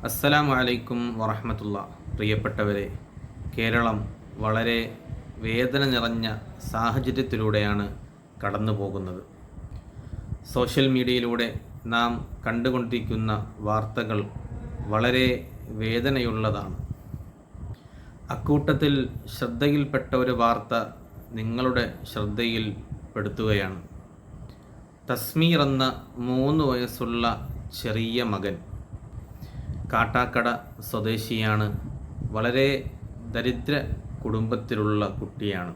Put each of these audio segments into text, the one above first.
അസ്സലാമു അലൈക്കും വറഹ്മത്തുള്ളാ. പ്രിയപ്പെട്ടവരെ, കേരളം വളരെ വേദന നിറഞ്ഞ സാഹചര്യത്തിലൂടെയാണ് കടന്നു പോകുന്നത്. സോഷ്യൽ മീഡിയയിലൂടെ നാം കണ്ടുകൊണ്ടിരിക്കുന്ന വാർത്തകൾ വളരെ വേദനയുള്ളതാണ്. അക്കൂട്ടത്തിൽ ശ്രദ്ധയിൽപ്പെട്ട ഒരു വാർത്ത നിങ്ങളുടെ ശ്രദ്ധയിൽപ്പെടുത്തുകയാണ്. തസ്മീർ എന്ന 3 വയസ്സുള്ള ചെറിയ മകൻ കാട്ടാക്കട സ്വദേശിയാണ്. വളരെ ദരിദ്ര കുടുംബത്തിലുള്ള കുട്ടിയാണ്.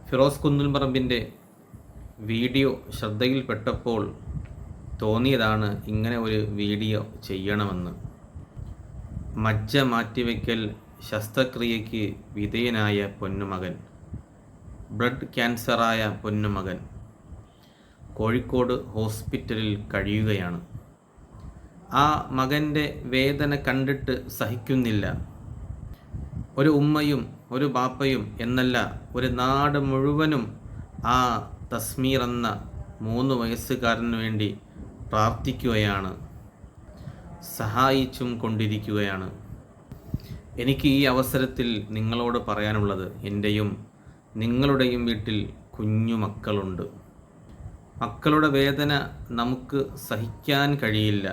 ഫിറോസ് കുന്നുംപറമ്പിൻ്റെ വീഡിയോ ശ്രദ്ധയിൽപ്പെട്ടപ്പോൾ തോന്നിയതാണ് ഇങ്ങനെ ഒരു വീഡിയോ ചെയ്യണമെന്ന്. മജ്ജ മാറ്റിവെക്കൽ ശസ്ത്രക്രിയയ്ക്ക് വിധേയനായ പൊന്നുമകൻ, ബ്ലഡ് ക്യാൻസറായ പൊന്നുമകൻ കോഴിക്കോട് ഹോസ്പിറ്റലിൽ കഴിയുകയാണ്. ആ മകൻ്റെ വേദന കണ്ടിട്ട് സഹിക്കുന്നില്ല. ഒരു ഉമ്മയും ഒരു ബാപ്പയും എന്നല്ല, ഒരു നാട് മുഴുവനും ആ തസ്മീർ എന്ന 3 വയസ്സുകാരന് വേണ്ടി പ്രാർത്ഥിക്കുകയാണ്, സഹായിച്ചും കൊണ്ടിരിക്കുകയാണ്. എനിക്ക് ഈ അവസരത്തിൽ നിങ്ങളോട് പറയാനുള്ളത്, എൻ്റെയും നിങ്ങളുടെയും വീട്ടിൽ കുഞ്ഞു മക്കളുണ്ട്. മക്കളുടെ വേദന നമുക്ക് സഹിക്കാൻ കഴിയില്ല.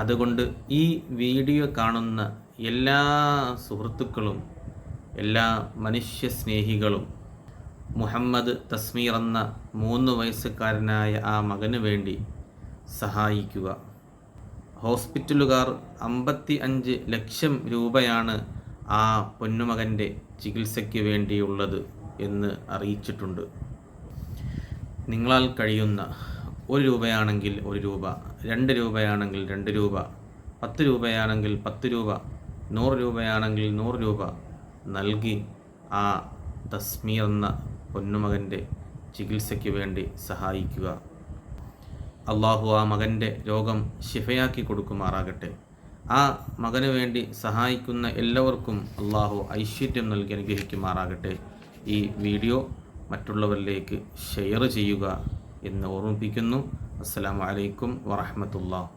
അതുകൊണ്ട് ഈ വീഡിയോ കാണുന്ന എല്ലാ സുഹൃത്തുക്കളും, എല്ലാ മനുഷ്യസ്നേഹികളും മുഹമ്മദ് തസ്മീർ എന്ന 3 വയസ്സുകാരനായ ആ മകന് വേണ്ടി സഹായിക്കുക. ഹോസ്പിറ്റലുകാർ 55 ലക്ഷം രൂപയാണ് ആ പൊന്നുമകൻ്റെ ചികിത്സയ്ക്ക് വേണ്ടിയുള്ളത് എന്ന് അറിയിച്ചിട്ടുണ്ട്. നിങ്ങളാൽ കഴിയുന്ന 1 രൂപയാണെങ്കിൽ 1 രൂപ, 2 രൂപയാണെങ്കിൽ 2 രൂപ, 10 രൂപയാണെങ്കിൽ 10 രൂപ, 100 രൂപയാണെങ്കിൽ 100 രൂപ നൽകി ആ തസ്മീർ എന്ന പൊന്നുമകൻ്റെ ചികിത്സയ്ക്ക് വേണ്ടി സഹായിക്കുക. അള്ളാഹു ആ മകൻ്റെ രോഗം ശിഫയാക്കി കൊടുക്കുമാറാകട്ടെ. ആ മകന് വേണ്ടി സഹായിക്കുന്ന എല്ലാവർക്കും അള്ളാഹു ഐശ്വര്യം നൽകി അനുഗ്രഹിക്കുമാറാകട്ടെ. ഈ വീഡിയോ മറ്റുള്ളവരിലേക്ക് ഷെയർ ചെയ്യുക എന്ന് ഓർമ്മിപ്പിക്കുന്നു. അസ്സലാമു അലൈക്കും വറഹ്മത്തുള്ളാഹി.